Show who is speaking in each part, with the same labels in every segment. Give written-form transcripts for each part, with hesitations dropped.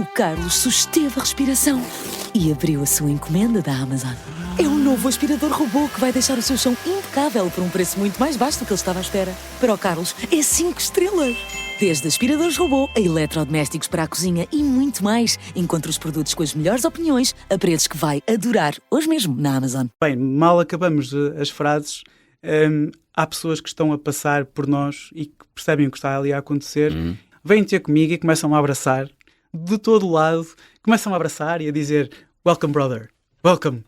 Speaker 1: O Carlos susteve a respiração e abriu a sua encomenda da Amazon. É um novo aspirador robô que vai deixar o seu chão impecável por um preço muito mais baixo do que ele estava à espera. Para o Carlos, é 5 estrelas. Desde aspiradores robô a eletrodomésticos para a cozinha e muito mais. Encontre os produtos com as melhores opiniões a preços que vai adorar hoje mesmo na Amazon.
Speaker 2: Bem, mal acabamos as frases, há pessoas que estão a passar por nós e que percebem o que está ali a acontecer, vêm ter comigo e começam a abraçar de todo o lado, começam a abraçar e a dizer "Welcome, brother, welcome".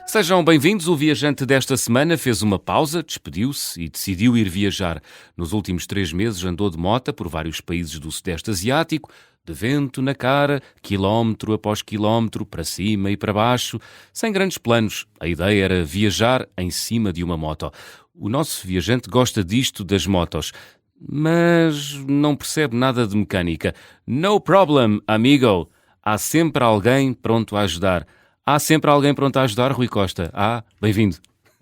Speaker 3: Sejam bem-vindos. O viajante desta semana fez uma pausa, despediu-se e decidiu ir viajar. Nos últimos 3 meses andou de mota por vários países do Sudeste Asiático, de vento na cara, quilómetro após quilómetro, para cima e para baixo, sem grandes planos. A ideia era viajar em cima de uma moto. O nosso viajante gosta disto das motos, mas não percebe nada de mecânica. No problem, amigo. Há sempre alguém pronto a ajudar. Há sempre alguém pronto a ajudar, Rui Costa. Bem-vindo.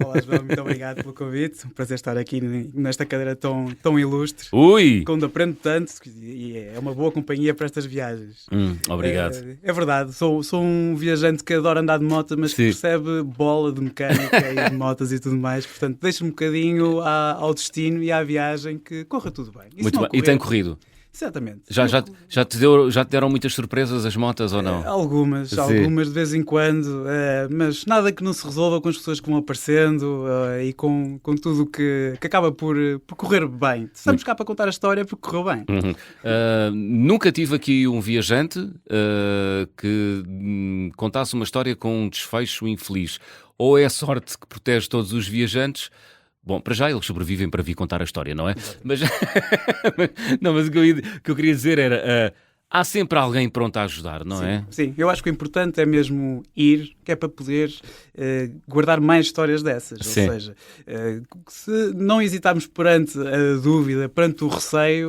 Speaker 2: Olá, João, muito obrigado pelo convite. Um prazer estar aqui nesta cadeira tão ilustre.
Speaker 3: Ui!
Speaker 2: Quando aprendo tanto e é uma boa companhia para estas viagens.
Speaker 3: Obrigado.
Speaker 2: É verdade, sou um viajante que adora andar de moto, mas que percebe bola de mecânica e de motas e tudo mais. Portanto, deixa-me um bocadinho ao destino e à viagem que corra tudo bem.
Speaker 3: Muito bem. E tem corrido?
Speaker 2: Exatamente.
Speaker 3: Já te deram muitas surpresas as motas ou não?
Speaker 2: Algumas de vez em quando, mas nada que não se resolva com as pessoas que vão aparecendo e com tudo que acaba por correr bem. Estamos cá para contar a história porque correu bem.
Speaker 3: Nunca tive aqui um viajante que contasse uma história com um desfecho infeliz. Ou é a sorte que protege todos os viajantes. Bom, para já eles sobrevivem para vir contar a história, não é? Mas o que eu queria dizer era, há sempre alguém pronto a ajudar, não é?
Speaker 2: Sim, eu acho que o importante é mesmo ir, que é para poder guardar mais histórias dessas.
Speaker 3: Sim.
Speaker 2: Ou seja, se não hesitarmos perante a dúvida, perante o receio,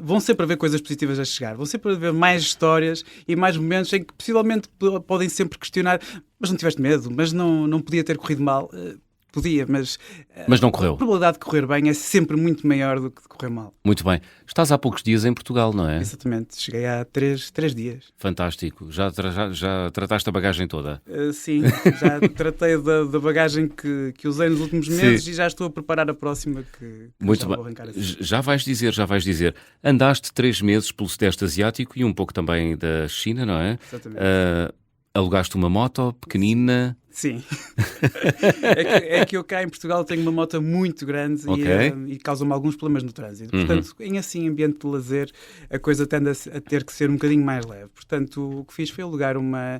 Speaker 2: vão sempre haver coisas positivas a chegar. Vão sempre haver mais histórias e mais momentos em que possivelmente podem sempre questionar, mas não tiveste medo, mas não podia ter corrido mal. Podia, mas
Speaker 3: não correu.
Speaker 2: A probabilidade de correr bem é sempre muito maior do que de correr mal.
Speaker 3: Muito bem. Estás há poucos dias em Portugal, não é?
Speaker 2: Exatamente. Cheguei há 3 dias.
Speaker 3: Fantástico. Já trataste a bagagem toda?
Speaker 2: Sim, já tratei da bagagem que usei nos últimos meses e já estou a preparar a próxima que
Speaker 3: muito
Speaker 2: já
Speaker 3: bem.
Speaker 2: vou arrancar assim.
Speaker 3: Já vais dizer. Andaste 3 meses pelo Sudeste Asiático e um pouco também da China, não é?
Speaker 2: Exatamente.
Speaker 3: Alugaste uma moto pequenina.
Speaker 2: Sim. é que eu cá em Portugal tenho uma moto muito grande e causa-me alguns problemas no trânsito. Portanto, em ambiente de lazer, a coisa tende a ter que ser um bocadinho mais leve. Portanto, o que fiz foi alugar uma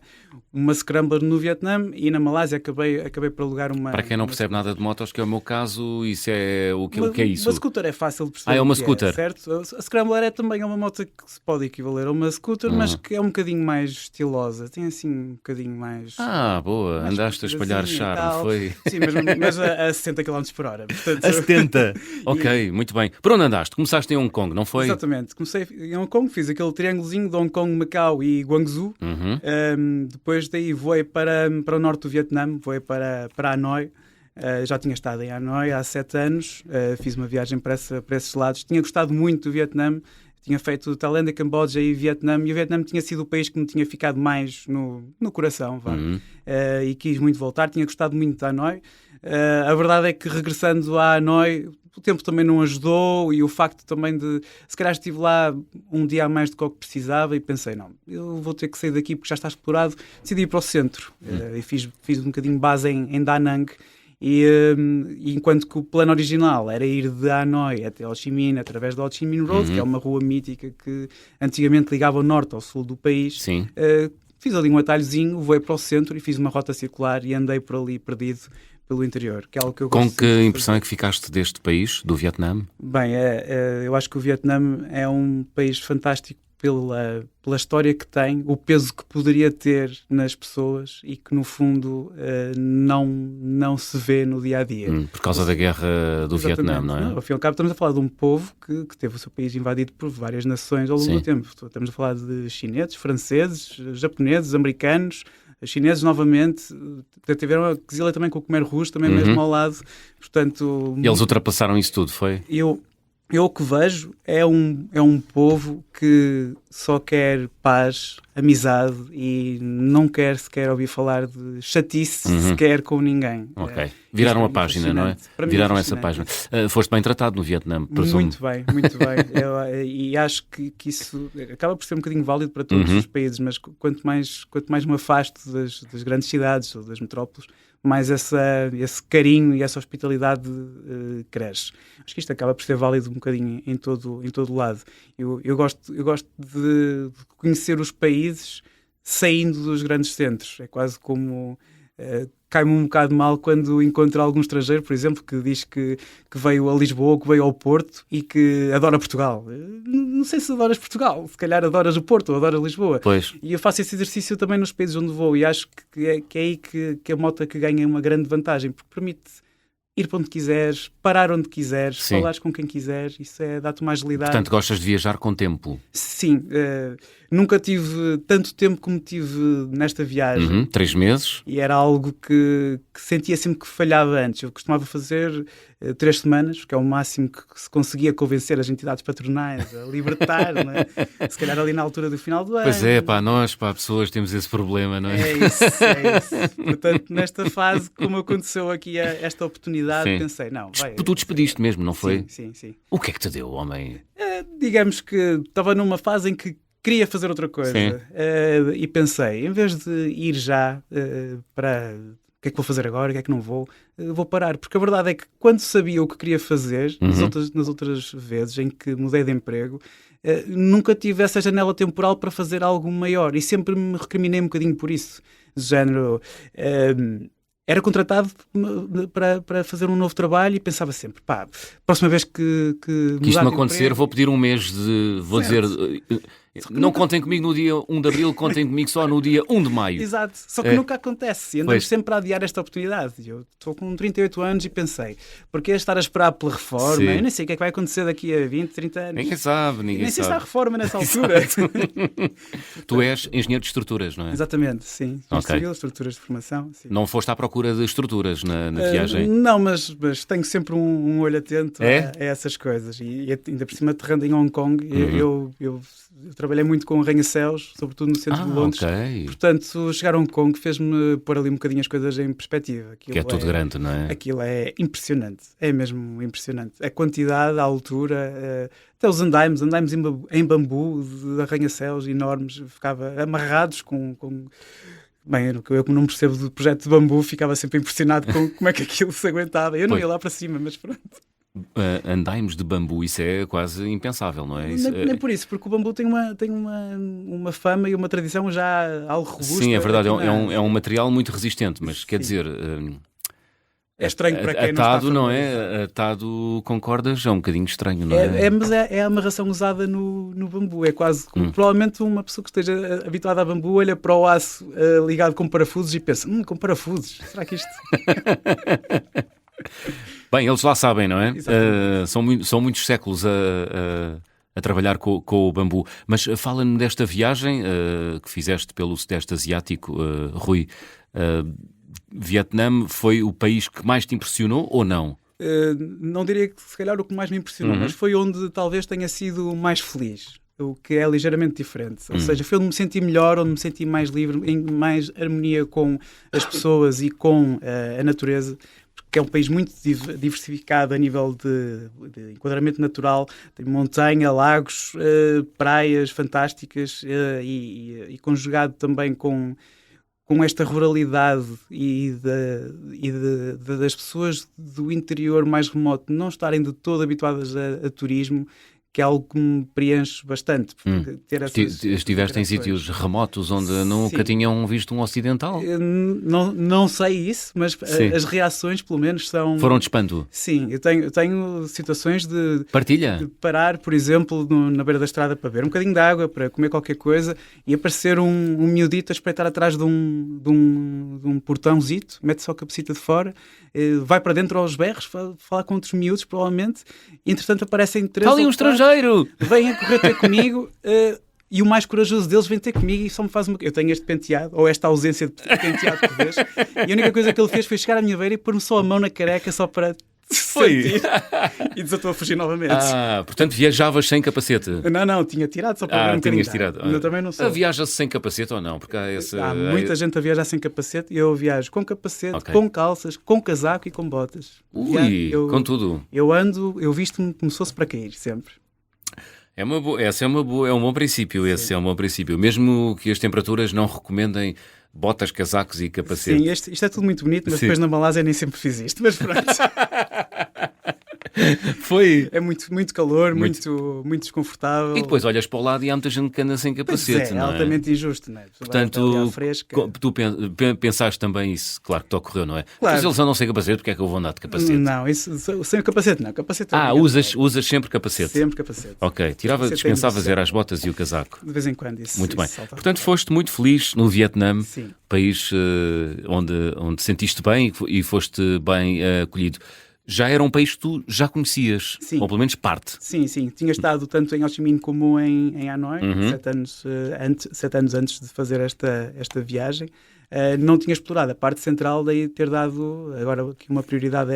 Speaker 2: Scrambler no Vietnã e na Malásia acabei por alugar uma...
Speaker 3: Para quem não percebe nada de motos, que é o meu caso, isso é o que é isso?
Speaker 2: Uma scooter é fácil de perceber.
Speaker 3: É uma scooter.
Speaker 2: Certo? A Scrambler também é uma moto que se pode equivaler a uma scooter, mas que é um bocadinho mais estilosa. Tem assim um bocadinho mais...
Speaker 3: Boa. Andaste a espalhar charme, foi?
Speaker 2: Sim, mas a 60 km por hora. Portanto...
Speaker 3: A 70? Ok, muito bem. Por onde andaste? Começaste em Hong Kong, não foi?
Speaker 2: Exatamente. Comecei em Hong Kong, fiz aquele triângulozinho de Hong Kong, Macau e Guangzhou. Depois daí voei para o norte do Vietnã, voei para Hanoi. Já tinha estado em Hanoi há 7 anos, fiz uma viagem para esses lados. Tinha gostado muito do Vietnã. Tinha feito Tailândia, Camboja e Vietnã, e o Vietnã tinha sido o país que me tinha ficado mais no coração, e quis muito voltar. Tinha gostado muito de Hanoi. A verdade é que regressando a Hanoi, o tempo também não ajudou e o facto também de... Se calhar estive lá um dia a mais do que o que precisava e pensei, não, eu vou ter que sair daqui porque já está explorado. Decidi ir para o centro e fiz um bocadinho base em Da Nang. E enquanto que o plano original era ir de Hanoi até Ho Chi Minh através da Ho Chi Minh Road, que é uma rua mítica que antigamente ligava o norte ao sul do país, fiz ali um atalhozinho, voei para o centro e fiz uma rota circular e andei por ali perdido pelo interior, que é algo que eu gosto.
Speaker 3: Com que impressão é que ficaste deste país, do Vietnã?
Speaker 2: Bem, eu acho que o Vietnã é um país fantástico pela história que tem, o peso que poderia ter nas pessoas e que, no fundo, não se vê no dia-a-dia.
Speaker 3: Por causa da guerra do Vietnã, não é?
Speaker 2: Ao fim e ao cabo, estamos a falar de um povo que teve o seu país invadido por várias nações ao longo do tempo. Estamos a falar de chineses, franceses, japoneses, americanos, chineses novamente, tiveram a quesilha também com o Khmer Rouge, também mesmo ao lado. Portanto,
Speaker 3: e eles ultrapassaram isso tudo, foi?
Speaker 2: Eu o que vejo é um povo que só quer paz, amizade e não quer sequer ouvir falar de chatice sequer com ninguém.
Speaker 3: Ok. Viraram a página, não é? Viraram essa página. Foste bem tratado no Vietnã, presumo.
Speaker 2: Muito bem, muito bem. E acho que isso acaba por ser um bocadinho válido para todos os países, mas quanto mais me afasto das grandes cidades ou das metrópoles, mais esse carinho e essa hospitalidade cresce. Acho que isto acaba por ser válido um bocadinho em todo lado. Eu gosto de conhecer os países saindo dos grandes centros. É quase como... cai-me um bocado mal quando encontro algum estrangeiro, por exemplo, que diz que veio a Lisboa, que veio ao Porto e que adora Portugal. Não sei se adoras Portugal, se calhar adoras o Porto ou adoras Lisboa.
Speaker 3: Pois.
Speaker 2: E eu faço esse exercício também nos países onde vou e acho que é aí que a moto que ganha uma grande vantagem, porque permite ir para onde quiseres, parar onde quiseres, falares com quem quiseres, isso dá-te uma agilidade.
Speaker 3: Portanto, gostas de viajar com tempo?
Speaker 2: Sim, nunca tive tanto tempo como tive nesta viagem.
Speaker 3: 3 meses?
Speaker 2: E era algo que sentia sempre que falhava antes. Eu costumava fazer 3 semanas, que é o máximo que se conseguia convencer as entidades patronais a libertar, não é? Se calhar ali na altura do final do ano.
Speaker 3: Pois é, nós, pessoas, temos esse problema, não é?
Speaker 2: É isso. Portanto, nesta fase, como aconteceu aqui esta oportunidade, pensei, não, vai...
Speaker 3: Tu despediste mesmo, não foi?
Speaker 2: Sim.
Speaker 3: O que é que te deu, homem?
Speaker 2: Digamos que estava numa fase em que queria fazer outra coisa e pensei, em vez de ir já para o que é que vou fazer agora, o que é que não vou parar, porque a verdade é que quando sabia o que queria fazer, nas outras vezes em que mudei de emprego, nunca tive essa janela temporal para fazer algo maior e sempre me recriminei um bocadinho por isso, de género... era contratado para fazer um novo trabalho e pensava sempre, próxima vez que
Speaker 3: isto me acontecer, vou pedir um mês de... Vou dizer... Não contem comigo no dia 1 de Abril, contem comigo só no dia 1 de Maio.
Speaker 2: Exato, só que nunca acontece e andamos sempre a adiar esta oportunidade. Eu estou com 38 anos e pensei, porque estar a esperar pela reforma? Eu nem sei o que é que vai acontecer daqui a 20, 30 anos.
Speaker 3: Ninguém sabe.
Speaker 2: Nem sei se há reforma nessa altura.
Speaker 3: Tu és engenheiro de estruturas, não é?
Speaker 2: Exatamente, sim. Civil, estruturas de formação. Sim.
Speaker 3: Não foste à procura de estruturas na viagem?
Speaker 2: Não, mas tenho sempre um olho atento a essas coisas. E ainda por cima, aterrando em Hong Kong, eu trabalhei muito com arranha-céus, sobretudo no centro de Londres.
Speaker 3: Okay.
Speaker 2: Portanto, chegar a Hong Kong fez-me pôr ali um bocadinho as coisas em perspectiva.
Speaker 3: Que é tudo grande, não é?
Speaker 2: Aquilo é impressionante. É mesmo impressionante. A quantidade, a altura, até os andaimes em bambu, de arranha-céus enormes, ficava amarrados com... Bem, eu como não percebo do projeto de bambu, ficava sempre impressionado com como é que aquilo se aguentava. Eu não ia lá para cima, mas pronto.
Speaker 3: Andaimes de bambu, isso é quase impensável, não é?
Speaker 2: Nem por isso, porque o bambu tem uma fama e uma tradição já algo robusta.
Speaker 3: Sim, é verdade, é um material muito resistente, mas quer dizer...
Speaker 2: É estranho para quem
Speaker 3: atado,
Speaker 2: não
Speaker 3: é? Atado com cordas é um bocadinho estranho, não é?
Speaker 2: Mas é a amarração usada no bambu. É quase como, provavelmente uma pessoa que esteja habituada a bambu olha para o aço ligado com parafusos e pensa, com parafusos, será que isto...
Speaker 3: Bem, eles lá sabem, não é? São muitos séculos a trabalhar com o bambu. Mas fala-me desta viagem que fizeste pelo Sudeste Asiático, Rui. Vietnã foi o país que mais te impressionou ou não?
Speaker 2: Não diria que se calhar o que mais me impressionou, mas foi onde talvez tenha sido mais feliz. O que é ligeiramente diferente. Ou seja, foi onde me senti melhor, onde me senti mais livre, em mais harmonia com as pessoas e com a natureza. Que é um país muito diversificado a nível de enquadramento natural, tem montanha, lagos, praias fantásticas e conjugado também com esta ruralidade e das pessoas do interior mais remoto não estarem de todo habituadas a turismo, que é algo que me preenche bastante. Ter
Speaker 3: Estiveste em sítios remotos onde nunca tinham visto um ocidental?
Speaker 2: Não sei isso, mas as reações, pelo menos,
Speaker 3: foram de espanto?
Speaker 2: Sim, eu tenho situações de parar, por exemplo, na beira da estrada para beber um bocadinho de água, para comer qualquer coisa, e aparecer um miudito a espreitar atrás de um portãozito, mete só a cabecita de fora, vai para dentro aos berros, falar com outros miúdos, provavelmente, e entretanto aparecem 3
Speaker 3: ou 4... Ali um estrangeiro!
Speaker 2: Vêm a correr ter comigo... E o mais corajoso deles vem ter comigo e só me faz uma... Eu tenho este penteado, ou esta ausência de penteado por vez, e a única coisa que ele fez foi chegar à minha beira e pôr-me só a mão na careca só para sentir. E desatou a fugir novamente.
Speaker 3: Portanto viajavas sem capacete?
Speaker 2: Não, tinha tirado só para ver um bocadinho.
Speaker 3: Tirado.
Speaker 2: Eu também não sou.
Speaker 3: Viaja-se sem capacete ou não? Porque
Speaker 2: há muita gente a viajar sem capacete e eu viajo com capacete, com calças, com casaco e com botas.
Speaker 3: Com tudo.
Speaker 2: Eu visto-me como se fosse para cair, sempre.
Speaker 3: É um bom princípio. Sim. Esse é um bom princípio. Mesmo que as temperaturas não recomendem botas, casacos e capacete.
Speaker 2: Sim, isto é tudo muito bonito, mas depois na Malásia nem sempre fiz isto. Mas pronto.
Speaker 3: Foi.
Speaker 2: É muito calor, muito desconfortável.
Speaker 3: E depois olhas para o lado e há muita gente que anda sem capacete.
Speaker 2: É altamente injusto, não é?
Speaker 3: Portanto, tu pensaste também isso, claro que te ocorreu, não é?
Speaker 2: Claro.
Speaker 3: Mas eles andam sem capacete, porque é que eu vou andar de capacete?
Speaker 2: Não, isso, sem o capacete não. Capacete
Speaker 3: usas sempre capacete?
Speaker 2: Sempre capacete.
Speaker 3: Ok, dispensavas as botas e o casaco.
Speaker 2: De vez em quando, isso.
Speaker 3: Muito bem. Portanto, foste muito feliz no Vietnã, país onde sentiste bem e foste bem acolhido. Já era um país que tu já conhecias, ou pelo menos parte.
Speaker 2: Sim. Tinha estado tanto em Ho Chi Minh como em Hanoi, 7 anos antes de fazer esta viagem. Não tinha explorado a parte central, daí ter dado agora aqui uma prioridade a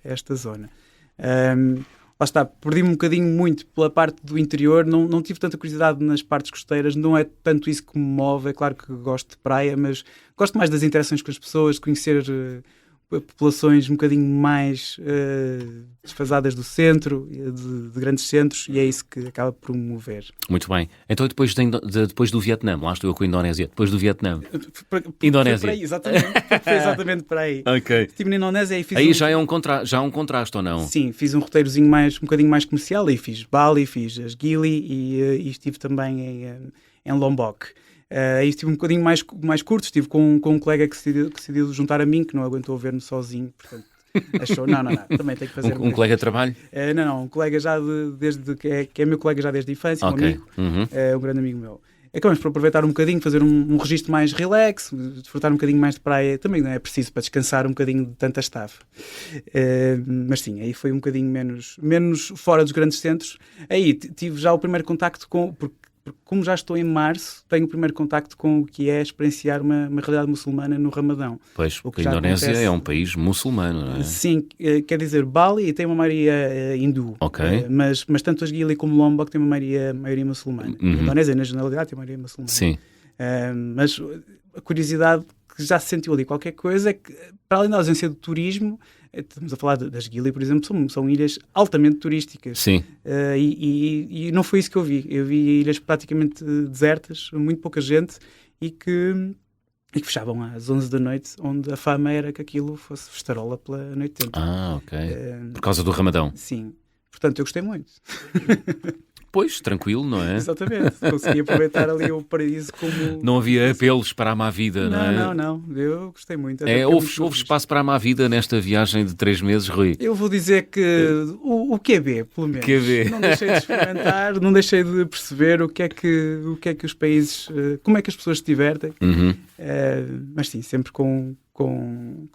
Speaker 2: esta zona. Lá está, perdi-me um bocadinho muito pela parte do interior, não tive tanta curiosidade nas partes costeiras, não é tanto isso que me move. É claro que gosto de praia, mas gosto mais das interações com as pessoas, de conhecer populações um bocadinho mais desfasadas do centro, de grandes centros, e é isso que acaba por me mover.
Speaker 3: Muito bem. Então depois do Vietnã, lá estou eu com a Indonésia, depois do Vietnã.
Speaker 2: Indonésia. Foi exatamente para aí.
Speaker 3: Ok.
Speaker 2: Estive na Indonésia e fiz
Speaker 3: já é um contraste ou não?
Speaker 2: Sim, fiz um roteirozinho um bocadinho mais comercial, e fiz Bali, fiz as Gili e estive também em Lombok. Aí estive um bocadinho mais curto, estive com um colega que se decidiu juntar a mim, que não aguentou ver-me sozinho, portanto achou, não, também tenho que fazer
Speaker 3: um colega de trabalho?
Speaker 2: Não, um colega já que é meu colega já desde a infância, um amigo, um grande amigo meu. Acabamos por aproveitar um bocadinho, fazer um registro mais relax, desfrutar um bocadinho mais de praia, também não é preciso para descansar um bocadinho de tanta estafa. Mas sim, aí foi um bocadinho menos fora dos grandes centros. Aí tive já o primeiro contacto porque como já estou em março, tenho o primeiro contacto com o que é experienciar uma realidade muçulmana no Ramadão.
Speaker 3: Pois, porque a Indonésia é um país muçulmano, não é?
Speaker 2: Sim, quer dizer, Bali tem uma maioria hindu, mas tanto as Gili como Lombok têm uma maioria muçulmana. A Indonésia, na generalidade, tem uma maioria muçulmana.
Speaker 3: Sim.
Speaker 2: Mas a curiosidade que já se sentiu ali qualquer coisa é que, para além da ausência de turismo, estamos a falar das Gili, por exemplo, são ilhas altamente turísticas.
Speaker 3: Sim.
Speaker 2: E não foi isso que eu vi. Eu vi ilhas praticamente desertas, muito pouca gente, e que fechavam às 11 da noite, onde a fama era que aquilo fosse festarola pela noite dentro.
Speaker 3: Ok. Por causa do Ramadão.
Speaker 2: Sim. Portanto, eu gostei muito.
Speaker 3: Pois, tranquilo, não é?
Speaker 2: Exatamente. Consegui aproveitar ali o paraíso como...
Speaker 3: Não havia apelos para a má vida, não é?
Speaker 2: Não. Eu gostei muito.
Speaker 3: Houve espaço para a má vida nesta viagem de 3 meses, Rui?
Speaker 2: Eu vou dizer que o QB, pelo menos.
Speaker 3: QB.
Speaker 2: Não deixei de experimentar, não deixei de perceber o que é que os países... Como é que as pessoas se divertem. Mas sim, sempre com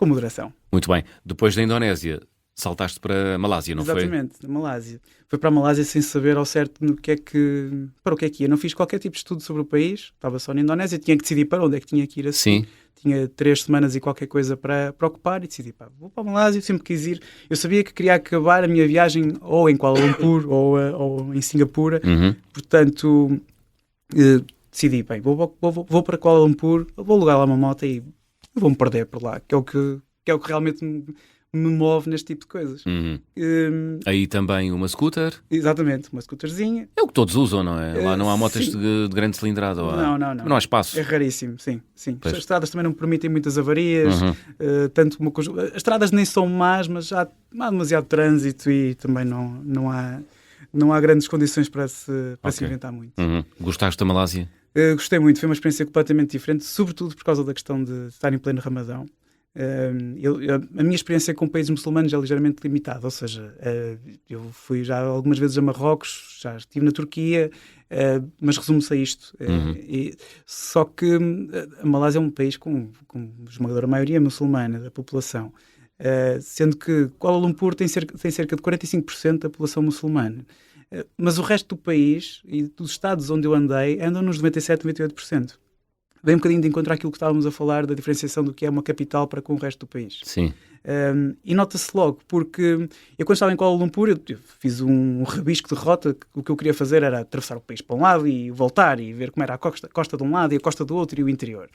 Speaker 2: moderação.
Speaker 3: Muito bem. Depois da Indonésia, saltaste para a Malásia, não foi?
Speaker 2: Exatamente, na Malásia. Fui para a Malásia sem saber ao certo para o que é que ia. Não fiz qualquer tipo de estudo sobre o país, estava só na Indonésia, tinha que decidir para onde é que tinha que ir assim.
Speaker 3: Sim.
Speaker 2: Tinha 3 semanas e qualquer coisa para ocupar e decidi, vou para a Malásia, sempre quis ir. Eu sabia que queria acabar a minha viagem ou em Kuala Lumpur ou em Singapura, portanto decidi, vou para Kuala Lumpur, vou alugar lá uma moto e vou-me perder por lá, que é o que realmente me move neste tipo de coisas.
Speaker 3: Aí também uma scooter?
Speaker 2: Exatamente, uma scooterzinha.
Speaker 3: É o que todos usam, não é? Lá não há motas de grande cilindrada.
Speaker 2: Não
Speaker 3: há espaço.
Speaker 2: É raríssimo, sim. As estradas também não permitem muitas avarias. As estradas nem são más, mas há demasiado trânsito e também não há não há grandes condições para se inventar muito.
Speaker 3: Gostaste da Malásia?
Speaker 2: Gostei muito, foi uma experiência completamente diferente, sobretudo por causa da questão de estar em pleno Ramadão. A minha experiência com países muçulmanos é ligeiramente limitada, ou seja, eu fui já algumas vezes a Marrocos, já estive na Turquia, mas resume-se a isto. Só que a Malásia é um país com esmagadora maioria muçulmana da população, sendo que Kuala Lumpur tem cerca de 45% da população muçulmana. Mas o resto do país e dos estados onde eu andei andam nos 97, 98%. Vem um bocadinho de encontrar aquilo que estávamos a falar da diferenciação do que é uma capital para com o resto do país.
Speaker 3: Sim.
Speaker 2: E nota-se logo, porque eu quando estava em Kuala Lumpur eu fiz um rabisco de rota. O que eu queria fazer era atravessar o país para um lado e voltar e ver como era a costa de um lado e a costa do outro e o interior.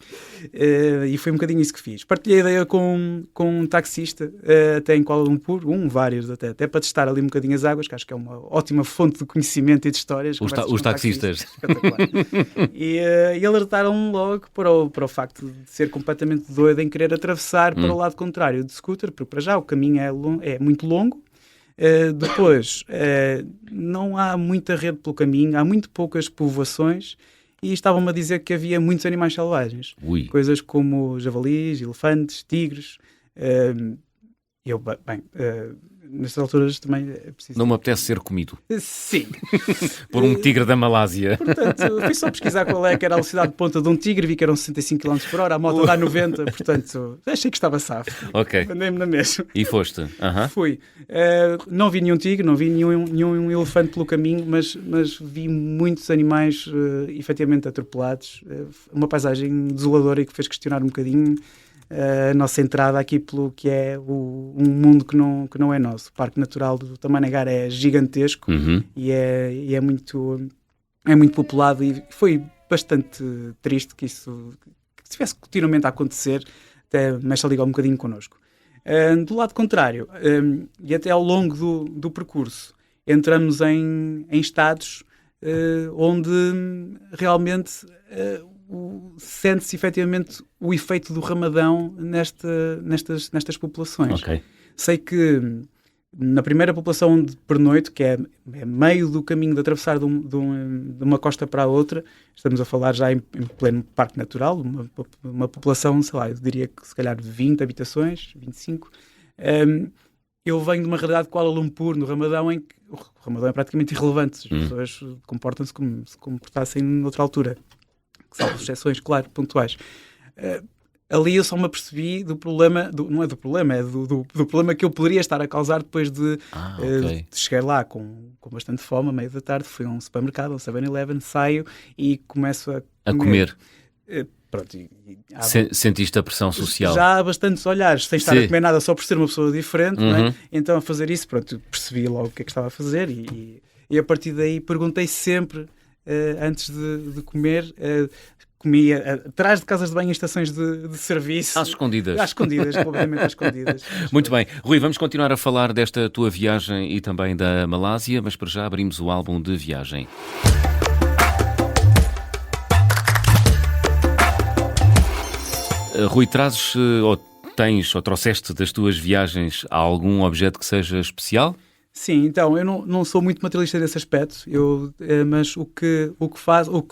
Speaker 2: E foi um bocadinho isso que fiz. Partilhei a ideia com um taxista até em Kuala Lumpur, vários até para testar ali um bocadinho as águas, que acho que é uma ótima fonte de conhecimento e de histórias.
Speaker 3: Os taxistas.
Speaker 2: Espetacular. E alertaram-me logo para o facto de ser completamente doido em querer atravessar para o lado contrário de scooter, porque para já o caminho é muito longo. Depois, não há muita rede pelo caminho, há muito poucas povoações e estavam-me a dizer que havia muitos animais selvagens.
Speaker 3: Ui.
Speaker 2: Coisas como javalis, elefantes, tigres. Nestas alturas também é preciso...
Speaker 3: Não me apetece ser comido.
Speaker 2: Sim.
Speaker 3: Por um tigre da Malásia.
Speaker 2: Portanto, fui só pesquisar qual é que era a velocidade de ponta de um tigre, vi que eram 65 km/h, a moto dá 90, portanto, achei que estava safo.
Speaker 3: Ok.
Speaker 2: Andei-me na mesma.
Speaker 3: E foste?
Speaker 2: Fui. Não vi nenhum tigre, não vi nenhum elefante pelo caminho, mas vi muitos animais efetivamente atropelados. Uma paisagem desoladora e que fez questionar um bocadinho a nossa entrada aqui pelo que é um mundo que não é nosso. O Parque Natural do Tamanagar é gigantesco e é muito populado, e foi bastante triste que isso estivesse continuamente a acontecer, até mexe a ligar um bocadinho connosco. Do lado contrário, e até ao longo do percurso, entramos em estados onde realmente sente-se efetivamente o efeito do Ramadão nestas populações.
Speaker 3: Okay.
Speaker 2: Sei que na primeira população de pernoite, que é meio do caminho de atravessar de uma costa para a outra, estamos a falar já em pleno parque natural, uma população, sei lá, eu diria que se calhar 20 habitações, 25. Eu venho de uma realidade de Kuala Lumpur, no Ramadão, em que o Ramadão é praticamente irrelevante. As pessoas comportam-se como se comportassem noutra altura. Salvo exceções, claro, pontuais. Ali eu só me apercebi do problema, não é do problema, é do problema que eu poderia estar a causar depois de chegar lá com bastante fome, à meia da tarde, fui a um supermercado, a um 7-Eleven, saio e começo a comer. Pronto,
Speaker 3: sentiste a pressão social?
Speaker 2: Já há bastantes olhares, sem estar a comer nada só por ser uma pessoa diferente, não é? Então a fazer isso, pronto, percebi logo o que é que estava a fazer e a partir daí perguntei sempre, antes de comer, comia atrás de casas de banho em estações de serviço.
Speaker 3: Às escondidas.
Speaker 2: Às escondidas, completamente às escondidas.
Speaker 3: Muito bem. Rui, vamos continuar a falar desta tua viagem e também da Malásia, mas para já abrimos o álbum de viagem. Rui, trazes ou trouxeste das tuas viagens algum objeto que seja especial?
Speaker 2: Sim, então, eu não sou muito materialista nesse aspecto, mas o que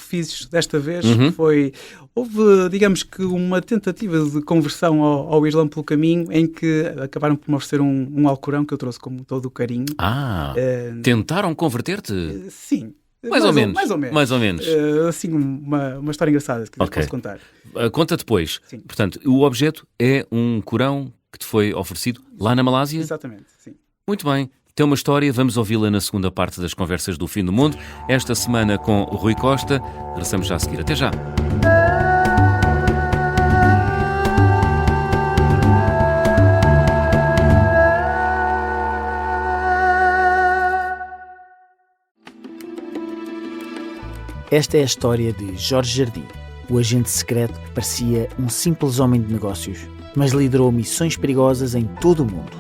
Speaker 2: fiz desta vez houve, digamos que uma tentativa de conversão ao Islã pelo caminho, em que acabaram por me oferecer um Alcorão que eu trouxe com todo o carinho.
Speaker 3: Tentaram converter-te?
Speaker 2: Sim.
Speaker 3: Mais ou menos. Mais ou menos.
Speaker 2: Assim, uma história engraçada que posso contar.
Speaker 3: Conta depois.
Speaker 2: Sim.
Speaker 3: Portanto, o objeto é um Corão que te foi oferecido lá na Malásia?
Speaker 2: Exatamente, sim.
Speaker 3: Muito bem. Tem uma história, vamos ouvi-la na segunda parte das Conversas do Fim do Mundo, esta semana com o Rui Costa. Regressamos já a seguir. Até já.
Speaker 4: Esta é a história de Jorge Jardim, o agente secreto que parecia um simples homem de negócios, mas liderou missões perigosas em todo o mundo.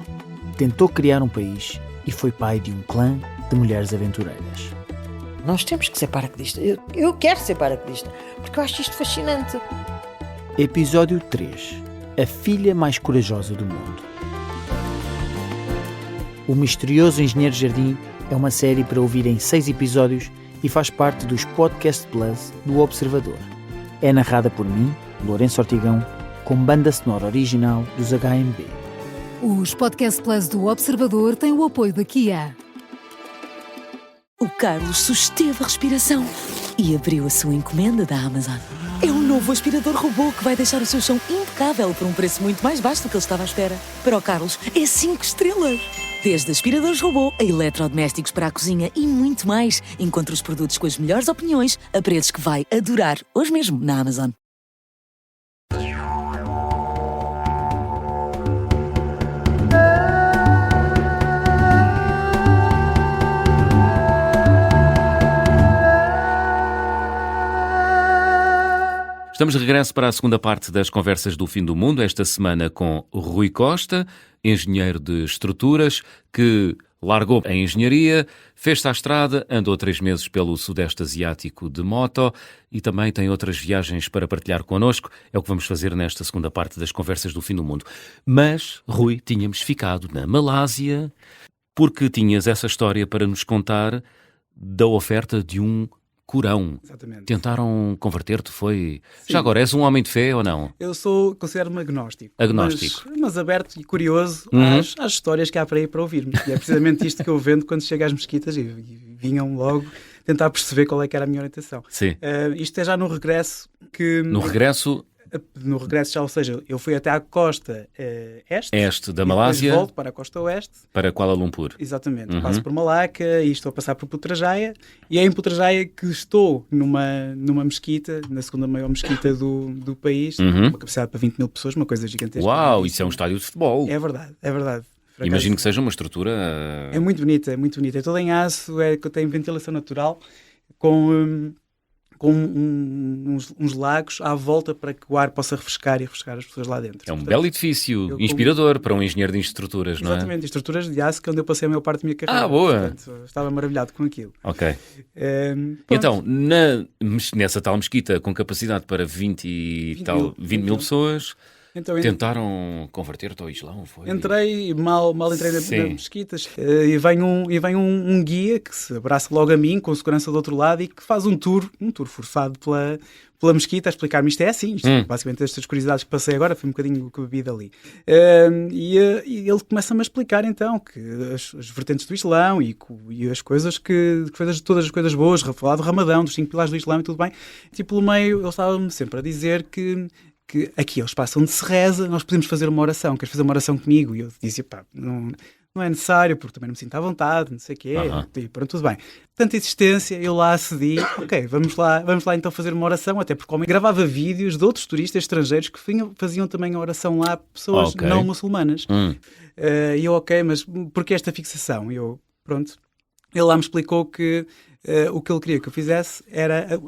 Speaker 4: Tentou criar um país e foi pai de um clã de mulheres aventureiras.
Speaker 5: Nós temos que ser paraquedistas. Eu quero ser paraquedista, porque eu acho isto fascinante.
Speaker 4: Episódio 3. A filha mais corajosa do mundo. O misterioso engenheiro Jardim É uma série para ouvir em 6 episódios e faz parte dos Podcast Plus do Observador. É narrada por mim, Lourenço Ortigão, com banda sonora original dos HMB.
Speaker 6: Os Podcast Plus do Observador têm o apoio da Kia.
Speaker 1: O Carlos susteve a respiração e abriu a sua encomenda da Amazon. É um novo aspirador robô que vai deixar o seu chão impecável por um preço muito mais baixo do que ele estava à espera. Para o Carlos, é 5 estrelas. Desde aspiradores robô a eletrodomésticos para a cozinha e muito mais. Encontre os produtos com as melhores opiniões a preços que vai adorar hoje mesmo na Amazon.
Speaker 3: Estamos de regresso para a segunda parte das Conversas do Fim do Mundo, esta semana com Rui Costa, engenheiro de estruturas, que largou a engenharia, fez-se à estrada, andou 3 meses pelo Sudeste Asiático de moto e também tem outras viagens para partilhar connosco. É o que vamos fazer nesta segunda parte das Conversas do Fim do Mundo. Mas, Rui, tínhamos ficado na Malásia porque tinhas essa história para nos contar da oferta de um Corão.
Speaker 2: Exatamente.
Speaker 3: Tentaram converter-te, foi...
Speaker 2: Sim.
Speaker 3: Já agora, és um homem de fé ou não?
Speaker 2: Eu considero-me agnóstico.
Speaker 3: Agnóstico.
Speaker 2: Mas aberto e curioso às histórias que há para ir para ouvirmos. E é precisamente isto que eu vendo quando chego às mesquitas e vinham logo tentar perceber qual é que era a minha orientação.
Speaker 3: Sim.
Speaker 2: Isto é já no regresso que...
Speaker 3: No regresso
Speaker 2: já, ou seja, eu fui até à costa
Speaker 3: este da
Speaker 2: e
Speaker 3: Malásia,
Speaker 2: depois volto para a costa oeste.
Speaker 3: para Kuala Lumpur.
Speaker 2: Exatamente. Passo por Malaca e estou a passar por Putrajaya. E é em Putrajaya que estou numa mesquita, na segunda maior mesquita do país, uma capacidade para 20 mil pessoas, uma coisa gigantesca.
Speaker 3: Uau, isso é um estádio de futebol.
Speaker 2: É verdade, é verdade. Por
Speaker 3: Imagino que
Speaker 2: acaso,
Speaker 3: seja uma estrutura...
Speaker 2: é muito bonita, é muito bonita. É toda em aço, que tem ventilação natural, com uns lagos à volta para que o ar possa refrescar as pessoas lá dentro.
Speaker 3: É um
Speaker 2: Portanto,
Speaker 3: belo edifício, inspirador para um engenheiro de estruturas, não é?
Speaker 2: exatamente, estruturas de aço, que é onde eu passei a maior parte da minha carreira.
Speaker 3: Ah, boa!
Speaker 2: Portanto, estava maravilhado com aquilo.
Speaker 3: Ok.
Speaker 2: Pronto.
Speaker 3: Então, nessa tal mesquita com capacidade para 20 mil pessoas,
Speaker 2: Então,
Speaker 3: tentaram converter-te ao Islão, foi?
Speaker 2: entrei, mal entrei na
Speaker 3: Sim.
Speaker 2: mesquita, e vem um guia que se abraça logo a mim, com segurança do outro lado, e que faz um tour forçado pela mesquita, a explicar-me isto é assim. Basicamente, estas curiosidades que passei agora, foi um bocadinho o que bebi dali. E ele começa-me a explicar, então, que as vertentes do Islão e as coisas todas as coisas boas, falar do Ramadão, dos 5 pilares do Islão e tudo bem. Tipo, pelo meio, ele estava-me sempre a dizer que aqui é o espaço onde se reza, nós podemos fazer uma oração, queres fazer uma oração comigo? E eu dizia, não é necessário, porque também não me sinto à vontade, não sei o quê, e pronto, tudo bem. Tanta insistência, eu lá acedi, ok, vamos lá então fazer uma oração, até porque o homem gravava vídeos de outros turistas estrangeiros que faziam também a oração lá, pessoas não muçulmanas. E eu, ok, mas porquê esta fixação? Pronto, ele lá me explicou que o que ele queria que eu fizesse era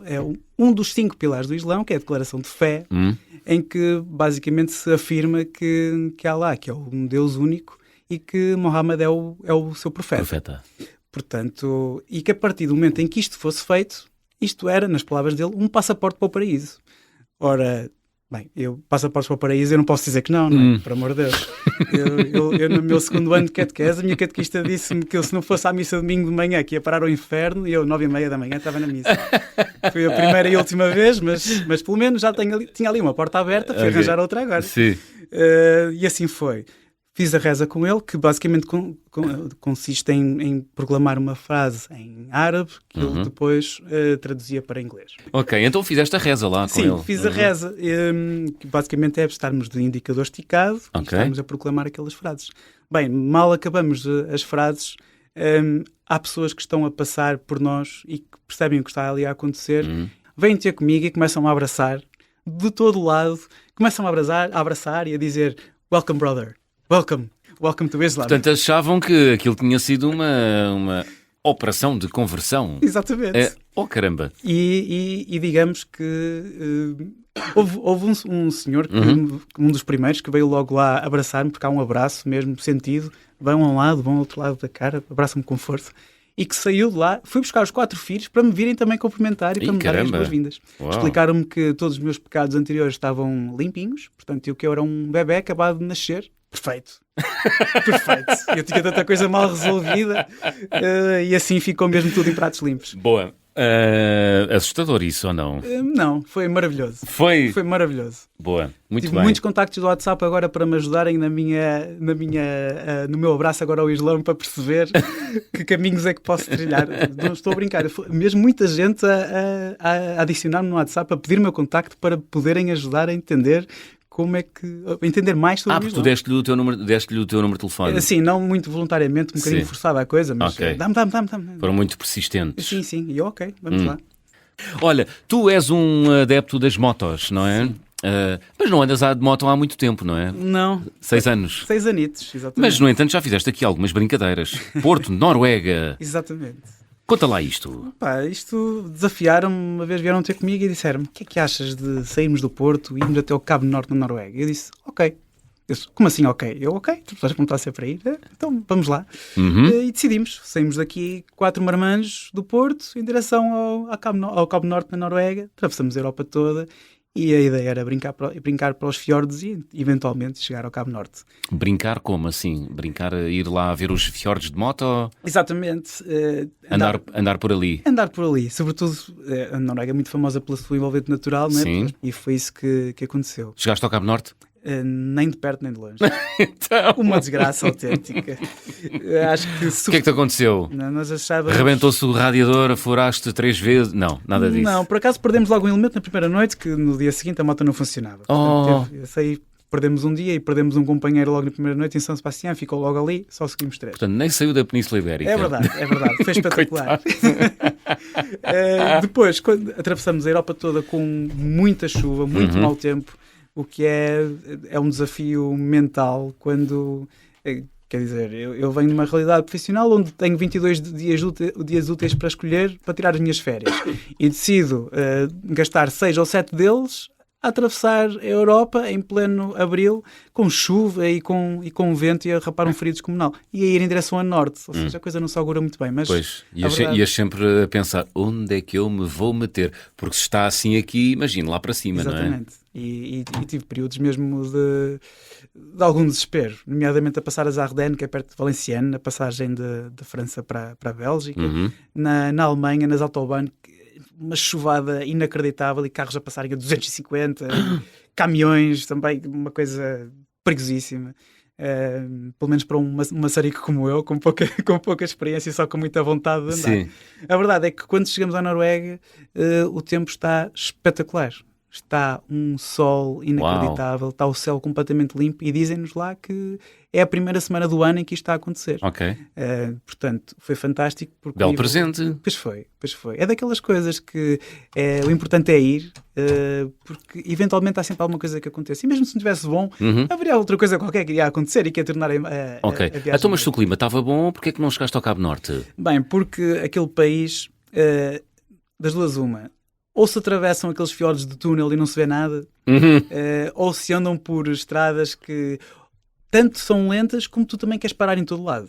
Speaker 2: um dos 5 pilares do Islão, que é a declaração de fé, em que basicamente se afirma que Allah, que é um Deus único, e que Muhammad é o seu profeta. Portanto, e que a partir do momento em que isto fosse feito, isto era, nas palavras dele, um passaporte para o paraíso. Ora, bem, passaportes para o paraíso, eu não posso dizer que não é? Por amor de Deus. Eu, no meu segundo ano de catequese, a minha catequista disse-me que eu, se não fosse à missa domingo de manhã, que ia parar ao inferno, e eu, 9h30 da manhã, estava na missa. Foi a primeira e última vez, mas pelo menos já tinha ali uma porta aberta, fui arranjar outra agora.
Speaker 3: Sim.
Speaker 2: E assim foi. Fiz a reza com ele, que basicamente consiste em proclamar uma frase em árabe, que ele depois traduzia para inglês.
Speaker 3: Ok, então fizeste a reza lá com ele.
Speaker 2: Sim, fiz a reza, que basicamente é estarmos de indicador esticado e estarmos a proclamar aquelas frases. Bem, mal acabamos as frases, há pessoas que estão a passar por nós e que percebem o que está ali a acontecer, vêm ter comigo e começam a abraçar, de todo lado, começam a abraçar e a dizer "Welcome, brother. Welcome to Islam."
Speaker 3: Portanto, achavam que aquilo tinha sido uma operação de conversão.
Speaker 2: Exatamente.
Speaker 3: Oh, caramba.
Speaker 2: E digamos que houve um senhor, um dos primeiros, que veio logo lá abraçar-me, porque há um abraço mesmo sentido. Vão a um lado, vão ao outro lado da cara, abraçam-me com força. E que saiu de lá, fui buscar os 4 filhos para me virem também cumprimentar e para me darem as boas-vindas. Explicaram-me que todos os meus pecados anteriores estavam limpinhos, portanto, eu que era um bebê acabado de nascer, perfeito. Perfeito. Eu tinha tanta coisa mal resolvida e assim ficou mesmo tudo em pratos limpos.
Speaker 3: Boa. Assustador isso ou não?
Speaker 2: Não, foi maravilhoso.
Speaker 3: Foi
Speaker 2: Maravilhoso.
Speaker 3: Boa, muito
Speaker 2: Tive
Speaker 3: bem.
Speaker 2: muitos contactos do WhatsApp agora para me ajudarem no meu abraço agora ao Islão para perceber que caminhos é que posso trilhar. Não estou a brincar. Mesmo muita gente a adicionar-me no WhatsApp, a pedir o meu contacto para poderem ajudar a entender como é que... a entender mais sobre o
Speaker 3: Porque tu
Speaker 2: Islão.
Speaker 3: deste-lhe o teu número de telefone.
Speaker 2: Sim, não muito voluntariamente, um bocadinho
Speaker 3: Sim.
Speaker 2: forçada a coisa, mas
Speaker 3: Ok.
Speaker 2: dá-me.
Speaker 3: Foram muito persistentes.
Speaker 2: Sim, e eu, ok, vamos lá.
Speaker 3: Olha, tu és um adepto das motos, não é? Mas não andas de moto há muito tempo, não é?
Speaker 2: Não,
Speaker 3: 6 anos.
Speaker 2: 6 anitos, exatamente.
Speaker 3: Mas, no entanto, já fizeste aqui algumas brincadeiras. Porto, Noruega.
Speaker 2: Exatamente.
Speaker 3: Conta lá isto.
Speaker 2: Pá, isto desafiaram-me, uma vez vieram ter comigo e disseram-me: o que é que achas de sairmos do Porto e irmos até ao Cabo Norte na Noruega? Eu disse: ok. Eu disse, como assim ok? Eu, ok, tu estás a perguntar se é para ir? Então vamos lá. E decidimos, saímos daqui 4 marmanjos do Porto em direção ao Cabo Norte na Noruega, atravessamos a Europa toda e a ideia era brincar para os fiordes e eventualmente chegar ao Cabo Norte.
Speaker 3: Brincar como assim? Brincar, ir lá ver os fiordes de moto ou
Speaker 2: Exatamente.
Speaker 3: andar por ali?
Speaker 2: Andar por ali, sobretudo a Noruega é muito famosa pelo seu envolvimento natural, não é?
Speaker 3: Sim.
Speaker 2: E foi isso que aconteceu.
Speaker 3: Chegaste ao Cabo Norte?
Speaker 2: Nem de perto nem de longe.
Speaker 3: Então,
Speaker 2: Uma desgraça autêntica. Acho que
Speaker 3: o que é que te aconteceu?
Speaker 2: nós achávamos...
Speaker 3: Rebentou-se o radiador, furaste 3 vezes? Não, nada disso.
Speaker 2: Não, por acaso perdemos logo um elemento na primeira noite que no dia seguinte a moto não funcionava.
Speaker 3: Oh.
Speaker 2: Perdemos um dia e perdemos um companheiro logo na primeira noite em São Sebastião, ficou logo ali, só seguimos 3.
Speaker 3: Portanto, nem saiu da Península Ibérica.
Speaker 2: É verdade, foi espetacular. Depois, quando atravessamos a Europa toda com muita chuva, muito mau tempo, o que é um desafio mental quando... Quer dizer, eu venho de uma realidade profissional onde tenho 22 dias úteis para escolher para tirar as minhas férias e decido gastar 6 ou 7 deles a atravessar a Europa em pleno abril com chuva e com vento e a rapar um frio descomunal e a ir em direção a norte, ou seja, a coisa não se augura muito bem. Mas
Speaker 3: Pois,
Speaker 2: verdade...
Speaker 3: ias sempre a pensar onde é que eu me vou meter, porque se está assim aqui, imagino lá para cima,
Speaker 2: Exatamente.
Speaker 3: não é?
Speaker 2: E tive períodos mesmo de algum desespero, nomeadamente a passar as Ardennes, que é perto de Valenciennes, a passagem de França para a Bélgica, na Alemanha, nas Autobahn, uma chuvada inacreditável e carros a passarem a 250, caminhões também, uma coisa perigosíssima. Pelo menos para um maçarico como eu, com pouca experiência e só com muita vontade de andar.
Speaker 3: Sim.
Speaker 2: A verdade é que quando chegamos à Noruega, o tempo está espetacular. Está um sol inacreditável, está o céu completamente limpo e dizem-nos lá que é a primeira semana do ano em que isto está a acontecer.
Speaker 3: Ok.
Speaker 2: Portanto, foi fantástico. Porque
Speaker 3: Belo presente.
Speaker 2: Pois foi. É daquelas coisas que o importante é ir, porque eventualmente há sempre alguma coisa que aconteça. E mesmo se não estivesse bom, haveria outra coisa qualquer que iria acontecer e que ia tornar a viagem.
Speaker 3: Então, mas se o clima estava bom, porquê é que não chegaste ao Cabo Norte?
Speaker 2: Bem, porque aquele país, das duas uma, ou se atravessam aqueles fiordes de túnel e não se vê nada, ou se andam por estradas que tanto são lentas como tu também queres parar em todo lado.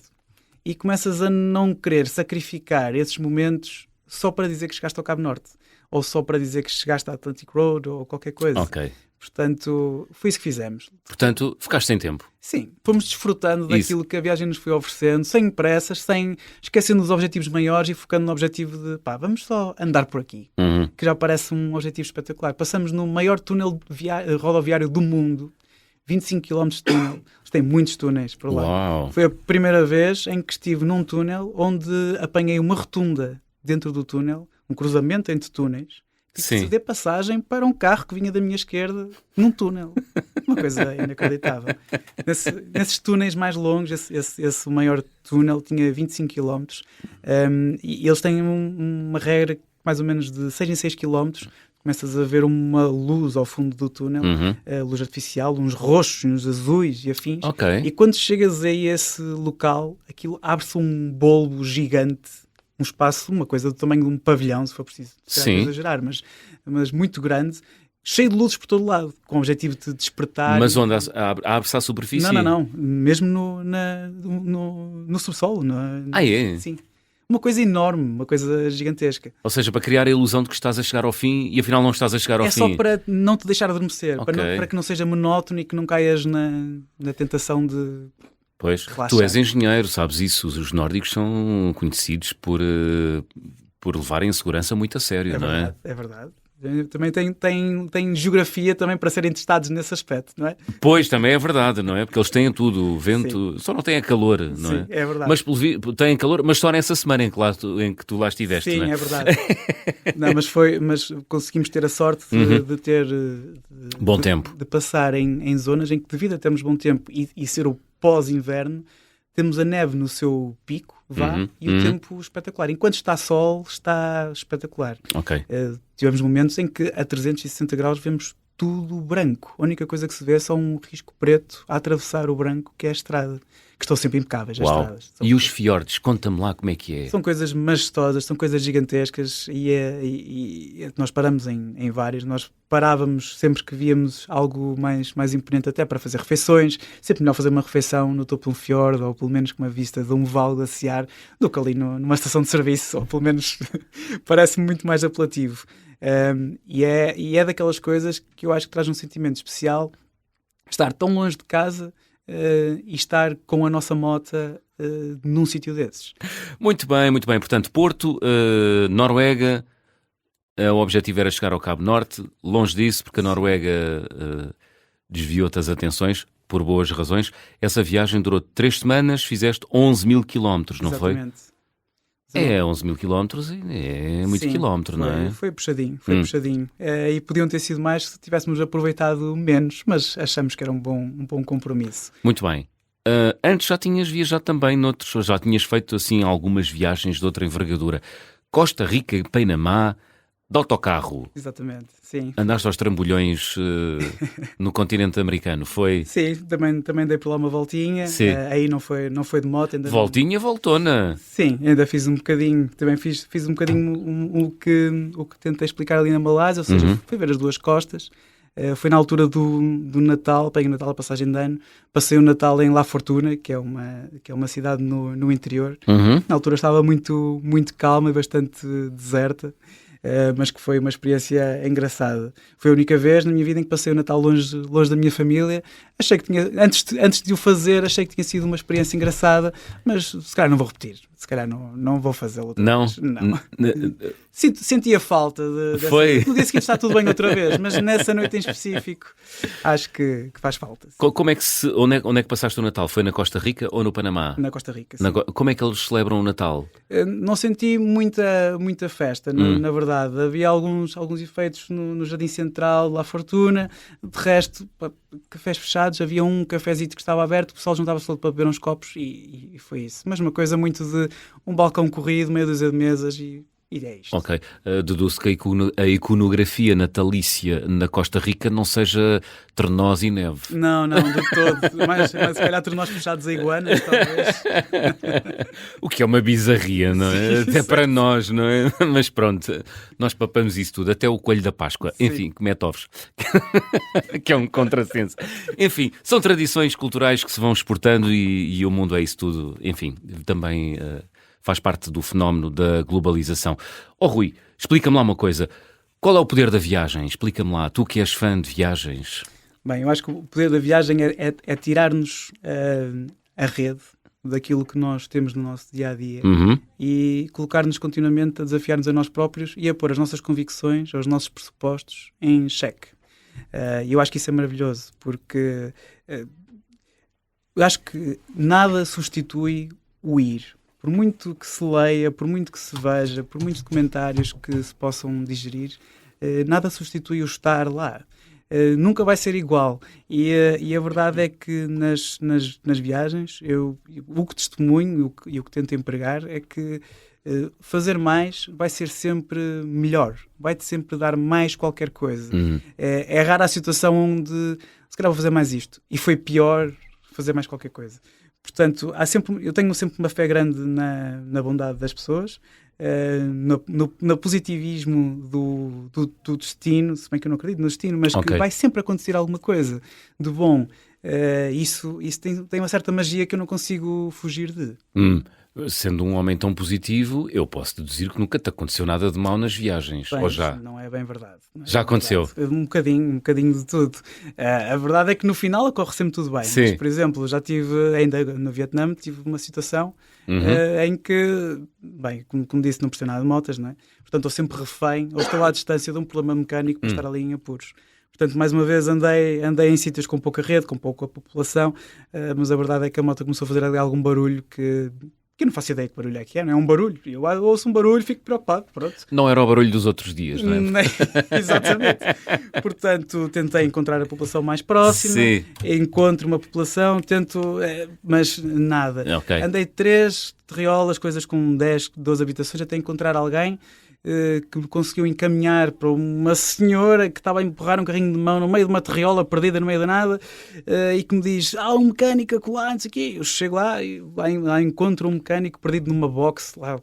Speaker 2: E começas a não querer sacrificar esses momentos só para dizer que chegaste ao Cabo Norte, ou só para dizer que chegaste à Atlantic Road, ou qualquer coisa.
Speaker 3: Ok.
Speaker 2: Portanto, foi isso que fizemos.
Speaker 3: Portanto, ficaste sem tempo.
Speaker 2: Sim, fomos desfrutando daquilo que a viagem nos foi oferecendo, sem pressas, esquecendo dos objetivos maiores e focando no objetivo de, vamos só andar por aqui, que já parece um objetivo espetacular. Passamos no maior túnel rodoviário do mundo, 25 km de túnel, tem muitos túneis por lá.
Speaker 3: Uau.
Speaker 2: Foi a primeira vez em que estive num túnel onde apanhei uma rotunda dentro do túnel, um cruzamento entre túneis, e
Speaker 3: Sim.
Speaker 2: ceder passagem para um carro que vinha da minha esquerda num túnel. Uma coisa inacreditável. Nesses túneis mais longos, esse maior túnel tinha 25 km e eles têm uma regra mais ou menos de 6 em 6 km. Começas a ver uma luz ao fundo do túnel, luz artificial, uns roxos, uns azuis e afins.
Speaker 3: Ok.
Speaker 2: E quando chegas a esse local, aquilo abre-se um bolbo gigante, um espaço, uma coisa do tamanho de um pavilhão, se for preciso exagerar, mas muito grande, cheio de luzes por todo lado, com o objetivo de despertar.
Speaker 3: Mas onde abre-se à superfície?
Speaker 2: Não. Mesmo no subsolo.
Speaker 3: É?
Speaker 2: Sim. uma coisa enorme, uma coisa gigantesca.
Speaker 3: Ou seja, para criar a ilusão de que estás a chegar ao fim e afinal não estás a chegar ao fim.
Speaker 2: É só para não te deixar adormecer,
Speaker 3: Ok.
Speaker 2: para que não seja monótono e que não caias na tentação de...
Speaker 3: Pois,
Speaker 2: Relaxar.
Speaker 3: tu és engenheiro, sabes isso. Os nórdicos são conhecidos por levarem a segurança muito a sério, não é?
Speaker 2: É verdade. Também tem geografia também para serem testados nesse aspecto, não é?
Speaker 3: Pois, também é verdade, não é? Porque eles têm tudo, o vento, só não têm a calor, não
Speaker 2: Sim,
Speaker 3: é?
Speaker 2: é verdade.
Speaker 3: Mas têm calor, mas só nessa semana em que tu lá estiveste,
Speaker 2: Sim,
Speaker 3: não é?
Speaker 2: é verdade. Não, mas conseguimos ter a sorte de ter
Speaker 3: Bom tempo.
Speaker 2: de passar em zonas em que, devido a termos bom tempo e ser o pós-inverno, temos a neve no seu pico, e o tempo espetacular. Enquanto está sol, está espetacular.
Speaker 3: Ok.
Speaker 2: Tivemos momentos em que a 360 graus vemos tudo branco. A única coisa que se vê é só um risco preto a atravessar o branco, que é a estrada. Que estão sempre impecáveis, as
Speaker 3: Uau.
Speaker 2: estradas.
Speaker 3: E os fiordes? Conta-me lá como é que é.
Speaker 2: São coisas majestosas, são coisas gigantescas e nós paramos em várias. Nós parávamos sempre que víamos algo mais imponente, até para fazer refeições. Sempre melhor fazer uma refeição no topo de um fiord, ou pelo menos com uma vista de um vale glaciar, do que ali numa estação de serviço, ou pelo menos parece-me muito mais apelativo. E é daquelas coisas que eu acho que traz um sentimento especial, estar tão longe de casa e estar com a nossa mota num sítio desses.
Speaker 3: Muito bem, muito bem. Portanto, Porto, Noruega, o objetivo era chegar ao Cabo Norte. Longe disso, porque a Noruega desviou-te as atenções, por boas razões. Essa viagem durou 3 semanas, fizeste 11 mil quilómetros, não foi?
Speaker 2: Exatamente.
Speaker 3: É, 11 mil quilómetros é muito
Speaker 2: Sim,
Speaker 3: quilómetro, não é?
Speaker 2: Foi puxadinho, puxadinho. E podiam ter sido mais se tivéssemos aproveitado menos, mas achamos que era um bom compromisso.
Speaker 3: Muito bem. Antes já tinhas viajado também noutros, já tinhas feito assim algumas viagens de outra envergadura. Costa Rica e Panamá, de autocarro.
Speaker 2: Exatamente, sim.
Speaker 3: Andaste aos trambolhões no continente americano, foi?
Speaker 2: Sim, também dei por lá uma voltinha.
Speaker 3: Sim.
Speaker 2: Aí não foi de moto. Ainda
Speaker 3: Voltinha, voltona.
Speaker 2: Sim, ainda fiz um bocadinho, também fiz um bocadinho o que tentei explicar ali na Malásia, ou seja, fui ver as duas costas. Foi na altura do Natal, peguei o Natal, a passagem de ano, passei o Natal em La Fortuna, que é uma cidade no interior. Na altura estava muito, muito calma e bastante deserta. Mas que foi uma experiência engraçada. Foi a única vez na minha vida em que passei o Natal longe da minha família. Achei que tinha, antes de o fazer, achei que tinha sido uma experiência engraçada, mas se calhar não vou repetir. Se calhar não vou fazê-lo outra vez. Não. Senti a falta
Speaker 3: Foi.
Speaker 2: No dia seguinte está tudo bem outra vez, mas nessa noite em específico acho que faz falta.
Speaker 3: Como é que onde é que passaste o Natal? Foi na Costa Rica ou no Panamá?
Speaker 2: Na Costa Rica, sim.
Speaker 3: Como é que eles celebram o Natal?
Speaker 2: Não senti muita festa, na verdade. Havia alguns efeitos no Jardim Central, La Fortuna. De resto, cafés fechados. Havia um cafezito que estava aberto, o pessoal juntava-se todo para beber uns copos e foi isso. Mas uma coisa muito de um balcão corrido, meia dúzia de mesas e é isto.
Speaker 3: Ok. Deduzo que a iconografia natalícia na Costa Rica não seja trenós e neve.
Speaker 2: Não, de todo. Mas se calhar trenós puxados a iguanas, talvez.
Speaker 3: O que é uma bizarria, não é? Até para nós, não é? Mas pronto, nós papamos isso tudo, até o coelho da Páscoa.
Speaker 2: Sim.
Speaker 3: Enfim, que mete ovos. Que é um contrassenso. Enfim, são tradições culturais que se vão exportando e o mundo é isso tudo. Enfim, também faz parte do fenómeno da globalização. Rui, explica-me lá uma coisa. Qual é o poder da viagem? Explica-me lá, tu que és fã de viagens.
Speaker 2: Bem, eu acho que o poder da viagem é tirar-nos a rede daquilo que nós temos no nosso dia-a-dia e colocar-nos continuamente a desafiar-nos a nós próprios e a pôr as nossas convicções, os nossos pressupostos em xeque. E eu acho que isso é maravilhoso, porque eu acho que nada substitui o ir. Por muito que se leia, por muito que se veja, por muitos documentários que se possam digerir, nada substitui o estar lá. Nunca vai ser igual. E a verdade é que nas viagens, o que testemunho e o que tento empregar é que fazer mais vai ser sempre melhor. Vai-te sempre dar mais qualquer coisa. É rara a situação onde se calhar vou fazer mais isto. E foi pior fazer mais qualquer coisa. Portanto, eu tenho sempre uma fé grande na bondade das pessoas, no positivismo do destino, se bem que eu não acredito no destino, mas que vai sempre acontecer alguma coisa de bom. Isso tem uma certa magia que eu não consigo fugir de.
Speaker 3: Sendo um homem tão positivo, eu posso deduzir que nunca te aconteceu nada de mal nas viagens.
Speaker 2: Bem,
Speaker 3: Ou já?
Speaker 2: não é bem verdade. Não é
Speaker 3: Já
Speaker 2: bem
Speaker 3: aconteceu?
Speaker 2: verdade. Um bocadinho de tudo. A verdade é que no final ocorre sempre tudo bem.
Speaker 3: Sim.
Speaker 2: Mas, por exemplo, já tive, ainda no Vietnã, tive uma situação em que, bem, como disse, não percebo nada de motas, não é? Portanto, estou sempre refém, ou estou à distância de um problema mecânico para estar ali em apuros. Portanto, mais uma vez, andei em sítios com pouca rede, com pouca população, mas a verdade é que a moto começou a fazer algum barulho que eu não faço ideia que barulho é que é, não é um barulho. Eu ouço um barulho, fico preocupado, pronto.
Speaker 3: Não era o barulho dos outros dias, não é?
Speaker 2: Exatamente. Portanto, tentei encontrar a população mais próxima,
Speaker 3: Sim.
Speaker 2: encontro uma população, mas nada.
Speaker 3: Ok.
Speaker 2: Andei 3 terriolas, coisas com 10, 12 habitações, até encontrar alguém que me conseguiu encaminhar para uma senhora que estava a empurrar um carrinho de mão no meio de uma terriola perdida no meio da nada, e que me diz, um mecânico acolá, não sei o quê. Eu chego lá e lá encontro um mecânico perdido numa box, lá,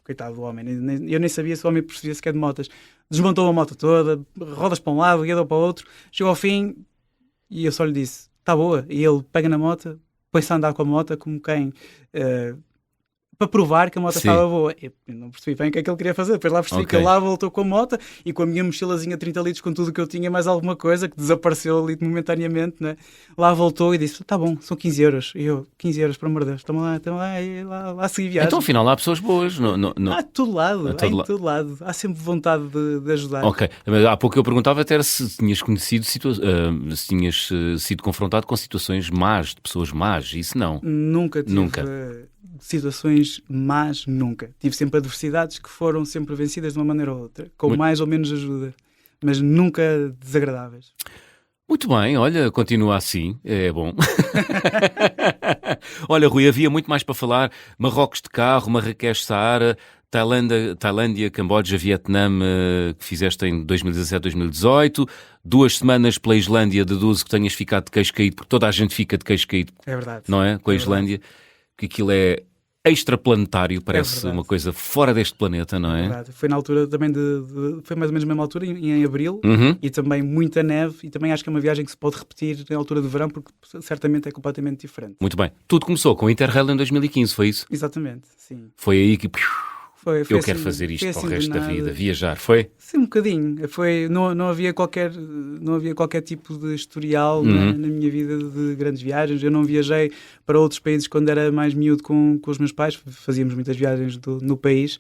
Speaker 2: coitado do homem, eu nem sabia se o homem percebia sequer de motas. Desmontou a moto toda, rodas para um lado, guiador para o outro, chegou ao fim e eu só lhe disse, está boa, e ele pega na moto, põe-se a andar com a moto como quem... para provar que a moto
Speaker 3: Sim.
Speaker 2: estava boa. Eu não percebi bem o que é que ele queria fazer. Depois lá percebi que ele lá voltou com a moto e com a minha mochilazinha 30 litros, com tudo o que eu tinha, mais alguma coisa, que desapareceu ali momentaneamente, né? Lá voltou e disse, tá bom, são 15 euros. E eu, 15 euros, por amor de Deus, estamos lá, e lá segui viagem.
Speaker 3: Então, afinal, há pessoas boas. Não.
Speaker 2: Há de todo lado,
Speaker 3: Em todo
Speaker 2: lado. Há sempre vontade de ajudar.
Speaker 3: Ok, mas há pouco eu perguntava até se tinhas conhecido, se tinhas sido confrontado com situações más, de pessoas más, isso não.
Speaker 2: Nunca tive situações más, nunca. Tive sempre adversidades que foram sempre vencidas de uma maneira ou outra, com mais ou menos ajuda, mas nunca desagradáveis.
Speaker 3: Muito bem, olha, continua assim, é bom. Olha, Rui, havia muito mais para falar. Marrocos de carro, Marrakech, Saara, Tailândia, Camboja, Vietnã, que fizeste em 2017, 2018. 2 semanas pela Islândia, deduzo que tenhas ficado de queixo caído, porque toda a gente fica de queixo caído.
Speaker 2: É verdade.
Speaker 3: Não é? Com a Islândia, que aquilo é extraplanetário, parece uma coisa fora deste planeta, não é?
Speaker 2: É verdade. Foi na altura também foi mais ou menos na mesma altura, em abril, e também muita neve, e também acho que é uma viagem que se pode repetir na altura do verão, porque certamente é completamente diferente.
Speaker 3: Muito bem. Tudo começou com o Interrail em 2015, foi isso?
Speaker 2: Exatamente, sim.
Speaker 3: Foi aí que...
Speaker 2: Foi
Speaker 3: eu
Speaker 2: assim,
Speaker 3: quero fazer isto para o
Speaker 2: assim
Speaker 3: resto
Speaker 2: do
Speaker 3: da vida,
Speaker 2: nada.
Speaker 3: viajar, foi?
Speaker 2: Sim, um bocadinho. Não havia qualquer tipo de historial na minha vida de grandes viagens. Eu não viajei para outros países quando era mais miúdo com os meus pais. Fazíamos muitas viagens no país.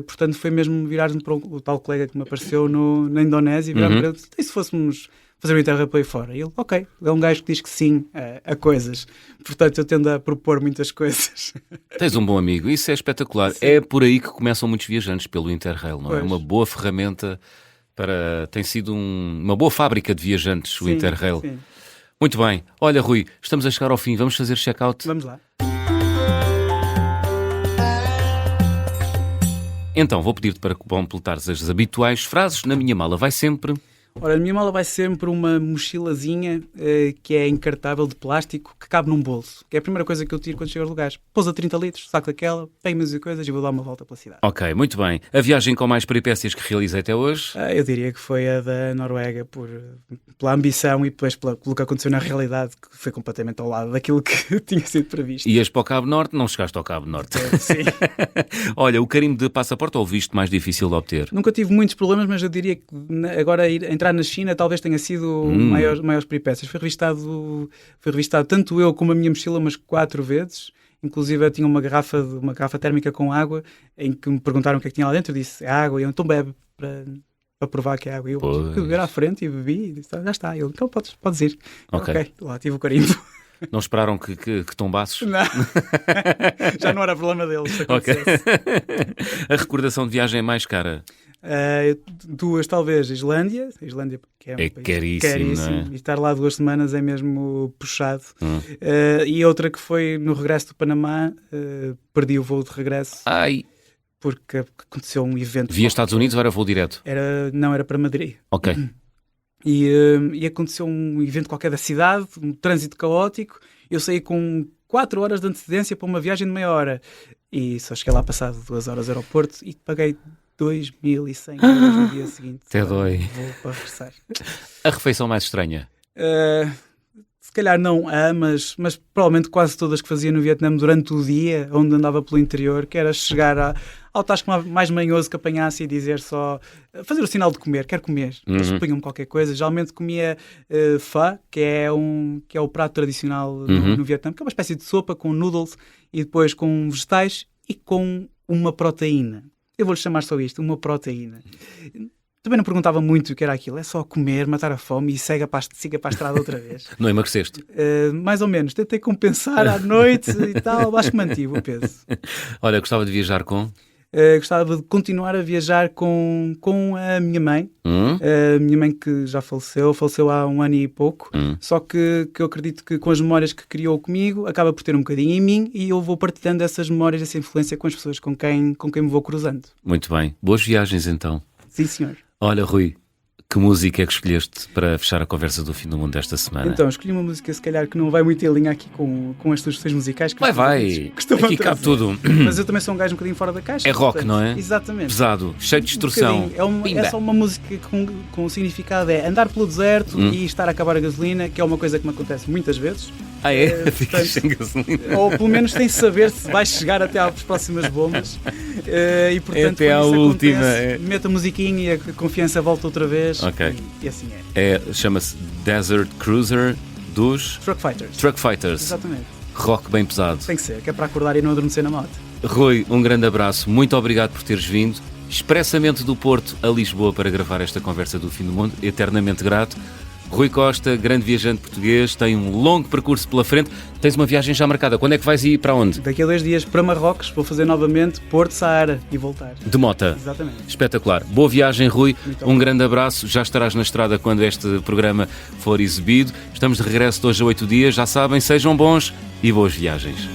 Speaker 2: Portanto, foi mesmo virar-me para o tal colega que me apareceu na Indonésia e virar-me para ele. E se fôssemos fazer o Interrail para aí fora? E ele, ok. É um gajo que diz que sim a coisas. Portanto, eu tendo a propor muitas coisas.
Speaker 3: Tens um bom amigo, isso é espetacular.
Speaker 2: Sim.
Speaker 3: É por aí que começam muitos viajantes, pelo Interrail, não é?
Speaker 2: Pois.
Speaker 3: Uma boa ferramenta tem sido uma boa fábrica de viajantes, o
Speaker 2: Sim,
Speaker 3: Interrail.
Speaker 2: sim.
Speaker 3: Muito bem. Olha, Rui, estamos a chegar ao fim. Vamos fazer check-out?
Speaker 2: Vamos lá.
Speaker 3: Então, vou pedir-te para completares as habituais frases. Na minha mala vai sempre...
Speaker 2: Ora, a minha mala vai sempre uma mochilazinha que é encartável de plástico que cabe num bolso. Que é a primeira coisa que eu tiro quando chego aos lugares. Pousa 30 litros, saco daquela, pego meus e coisas e vou dar uma volta pela cidade.
Speaker 3: Ok, muito bem. A viagem com mais peripécias que realizei até hoje?
Speaker 2: Eu diria que foi a da Noruega pela ambição e depois pelo que aconteceu na realidade, que foi completamente ao lado daquilo que tinha sido previsto.
Speaker 3: Ias para o Cabo Norte? Não chegaste ao Cabo Norte.
Speaker 2: Sim.
Speaker 3: Olha, o carimbo de passaporte ou o visto mais difícil de obter?
Speaker 2: Nunca tive muitos problemas, mas eu diria que agora entrar na China talvez tenha sido maiores peripécias. Foi revistado tanto eu como a minha mochila umas 4 vezes. Inclusive eu tinha uma garrafa térmica com água em que me perguntaram o que é que tinha lá dentro. Eu disse, é água. E eu, então bebe para provar que é água. E eu fui beber à frente e bebi e disse, já está. Ele, então podes ir. Ok, lá tive o carimbo.
Speaker 3: Não esperaram que tombasses?
Speaker 2: Não. Já não era problema deles. Se
Speaker 3: Ok.
Speaker 2: acontecesse.
Speaker 3: A recordação de viagem mais cara?
Speaker 2: 2 talvez. Islândia que é um país
Speaker 3: caríssimo, não é?
Speaker 2: E estar lá 2 semanas é mesmo puxado. E outra que foi no regresso do Panamá, perdi o voo de regresso
Speaker 3: Ai!
Speaker 2: porque aconteceu um evento.
Speaker 3: Via Estados Unidos ou era voo direto?
Speaker 2: Era para Madrid.
Speaker 3: Ok.
Speaker 2: E aconteceu um evento qualquer da cidade, um trânsito caótico. Eu saí com 4 horas de antecedência para uma viagem de meia hora e só cheguei lá passado 2 horas ao aeroporto e paguei 2.100 euros no dia seguinte.
Speaker 3: Até dói.
Speaker 2: Vou para regressar.
Speaker 3: A refeição mais estranha?
Speaker 2: Se calhar não mas provavelmente quase todas que fazia no Vietnã durante o dia, onde andava pelo interior, que era chegar ao tasco mais manhoso que apanhasse e dizer só, fazer o sinal de comer, quero comer. Eles punham qualquer coisa. Geralmente comia pho, que é o prato tradicional no Vietnã, que é uma espécie de sopa com noodles e depois com vegetais e com uma proteína. Eu vou-lhe chamar só isto, uma proteína. Também não perguntava muito o que era aquilo. É só comer, matar a fome e siga para a estrada outra vez.
Speaker 3: Não emagreceste?
Speaker 2: Mais ou menos. Tentei compensar à noite e tal. Acho que mantive o peso.
Speaker 3: Olha, gostava de viajar com?
Speaker 2: Gostava de continuar a viajar com a minha mãe. A minha mãe que já faleceu há 1 ano e pouco. Só que eu acredito que com as memórias que criou comigo, acaba por ter um bocadinho em mim e eu vou partilhando essas memórias, essa influência com as pessoas com quem me vou cruzando.
Speaker 3: Muito bem. Boas viagens então.
Speaker 2: Sim, senhor.
Speaker 3: Olha, Rui, que música é que escolheste para fechar a conversa do Fim do Mundo desta semana?
Speaker 2: Então, escolhi uma música, se calhar, que não vai muito em linha aqui com as sugestões musicais. Que
Speaker 3: Vai. Aqui cabe tudo.
Speaker 2: Mas eu também sou um gajo um bocadinho fora da caixa.
Speaker 3: É rock, não é?
Speaker 2: Exatamente.
Speaker 3: Pesado, cheio de instrução.
Speaker 2: É só uma música com significado, é andar pelo deserto e estar a acabar a gasolina, que é uma coisa que me acontece muitas vezes.
Speaker 3: Ah, é? Ficas sem gasolina.
Speaker 2: Ou pelo menos sem saber se vais chegar até às próximas bombas. E portanto,
Speaker 3: até à última.
Speaker 2: Mete a musiquinha e a confiança volta outra vez.
Speaker 3: Ok.
Speaker 2: E assim é.
Speaker 3: Chama-se Desert Cruiser dos
Speaker 2: Truck Fighters. Exatamente.
Speaker 3: Rock bem pesado.
Speaker 2: Tem que ser, que é para acordar e não adormecer na moto.
Speaker 3: Rui, um grande abraço. Muito obrigado por teres vindo expressamente do Porto a Lisboa para gravar esta conversa do Fim do Mundo. Eternamente grato. Rui Costa, grande viajante português, tem um longo percurso pela frente. Tens uma viagem já marcada. Quando é que vais ir para onde?
Speaker 2: Daqui a 2 dias para Marrocos. Vou fazer novamente Porto Saara e voltar.
Speaker 3: De mota?
Speaker 2: Exatamente.
Speaker 3: Espetacular. Boa viagem, Rui. Um grande abraço. Já estarás na estrada quando este programa for exibido. Estamos de regresso de hoje a 8 dias. Já sabem, sejam bons e boas viagens.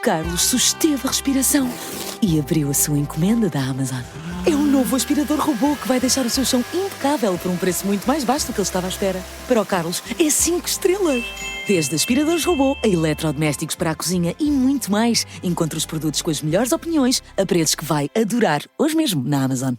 Speaker 1: Carlos susteve a respiração e abriu a sua encomenda da Amazon. É um novo aspirador robô que vai deixar o seu chão impecável por um preço muito mais baixo do que ele estava à espera. Para o Carlos, é 5 estrelas. Desde aspiradores robô a eletrodomésticos para a cozinha e muito mais. Encontre os produtos com as melhores opiniões a preços que vai adorar hoje mesmo na Amazon.